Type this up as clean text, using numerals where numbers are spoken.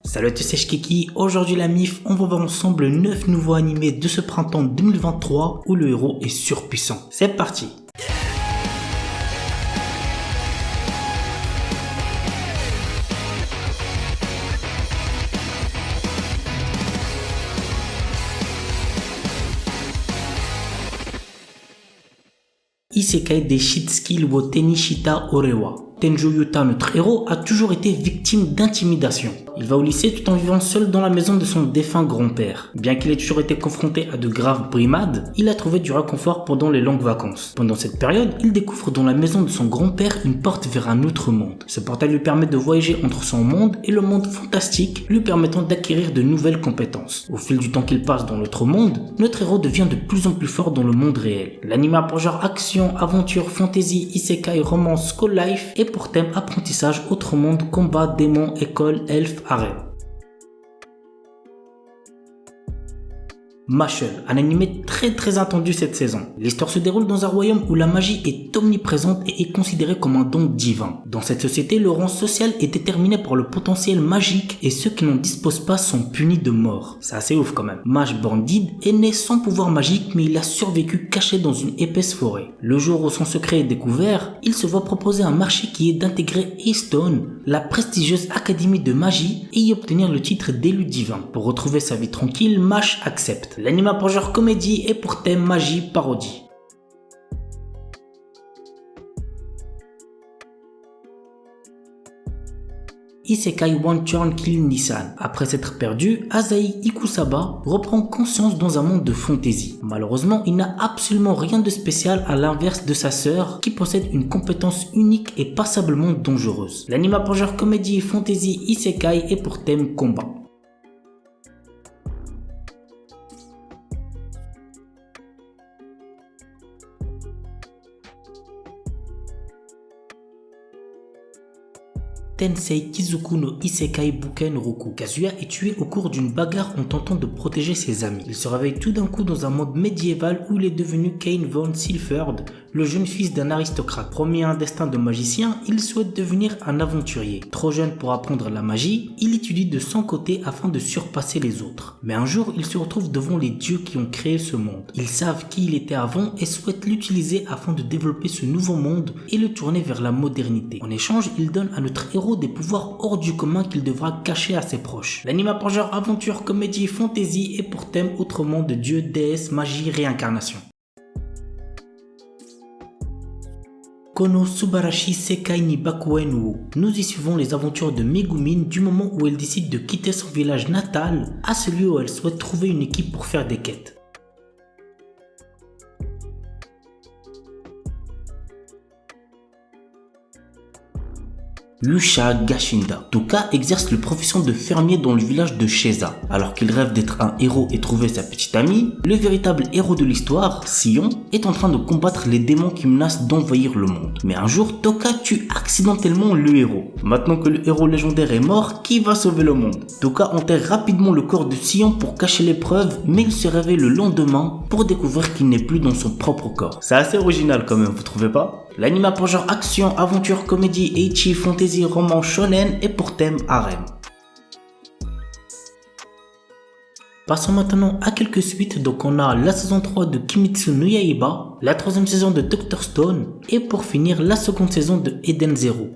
Salut à tous, c'est Shkeki. Aujourd'hui la MIF, on va voir ensemble 9 nouveaux animés de ce printemps 2023 où le héros est surpuissant. C'est parti. Isekai des Shitsuki wo Tenishita Orewa. Tenjo Yuta, notre héros, a toujours été victime d'intimidation. Il va au lycée tout en vivant seul dans la maison de son défunt grand-père. Bien qu'il ait toujours été confronté à de graves brimades, il a trouvé du réconfort pendant les longues vacances. Pendant cette période, il découvre dans la maison de son grand-père une porte vers un autre monde. Ce portail lui permet de voyager entre son monde et le monde fantastique, lui permettant d'acquérir de nouvelles compétences. Au fil du temps qu'il passe dans l'autre monde, notre héros devient de plus en plus fort dans le monde réel. L'anime a pour genre action, aventure, fantasy, isekai, romance, school life et pour thème apprentissage, autre monde, combat, démons, école, elfes, harem. Mashle, un animé très attendu cette saison. L'histoire se déroule dans un royaume où la magie est omniprésente et est considérée comme un don divin. Dans cette société, le rang social est déterminé par le potentiel magique et ceux qui n'en disposent pas sont punis de mort. C'est assez ouf quand même. Mage Bandid est né sans pouvoir magique mais il a survécu caché dans une épaisse forêt. Le jour où son secret est découvert, il se voit proposer un marché qui est d'intégrer Eastone, la prestigieuse académie de magie, et y obtenir le titre d'élu divin. Pour retrouver sa vie tranquille, Mash accepte. L'anime a pour genre comédie et pour thème magie parodie. Isekai One Turn Kill Nissan. Après s'être perdu, Asahi Ikusaba reprend conscience dans un monde de fantasy. Malheureusement, il n'a absolument rien de spécial à l'inverse de sa sœur qui possède une compétence unique et passablement dangereuse. L'anime a pour genre comédie, fantasy, isekai et pour thème combat. Tensei Kizuku no Isekai Buken Roku. Kazuya est tué au cours d'une bagarre en tentant de protéger ses amis. Il se réveille tout d'un coup dans un monde médiéval où il est devenu Kane von Silford, le jeune fils d'un aristocrate. Promis à un destin de magicien, il souhaite devenir un aventurier. Trop jeune pour apprendre la magie, il étudie de son côté afin de surpasser les autres. Mais un jour, il se retrouve devant les dieux qui ont créé ce monde. Ils savent qui il était avant et souhaitent l'utiliser afin de développer ce nouveau monde et le tourner vers la modernité. En échange, il donne à notre héros des pouvoirs hors du commun qu'il devra cacher à ses proches. L'anime a pour genre aventure, comédie, fantasy et pour thème autrement de dieu, déesse, magie, réincarnation. Kono Subarashi Sekai ni Bakuen wo. Nous y suivons les aventures de Megumin du moment où elle décide de quitter son village natal à celui où elle souhaite trouver une équipe pour faire des quêtes. Yusha Gashinda. Toka exerce la profession de fermier dans le village de Sheza. Alors qu'il rêve d'être un héros et trouver sa petite amie, le véritable héros de l'histoire, Sion, est en train de combattre les démons qui menacent d'envahir le monde. Mais un jour, Toka tue accidentellement le héros. Maintenant que le héros légendaire est mort, qui va sauver le monde? Toka enterre rapidement le corps de Sion pour cacher les preuves, mais il se réveille le lendemain pour découvrir qu'il n'est plus dans son propre corps. C'est assez original quand même, vous trouvez pas? L'anime a pour genre action, aventure, comédie, ecchi, fantasy, roman, shonen et pour thème harem. Passons maintenant à quelques suites, donc on a la saison 3 de Kimetsu no Yaiba, la troisième saison de Dr Stone et pour finir la seconde saison de Eden Zero.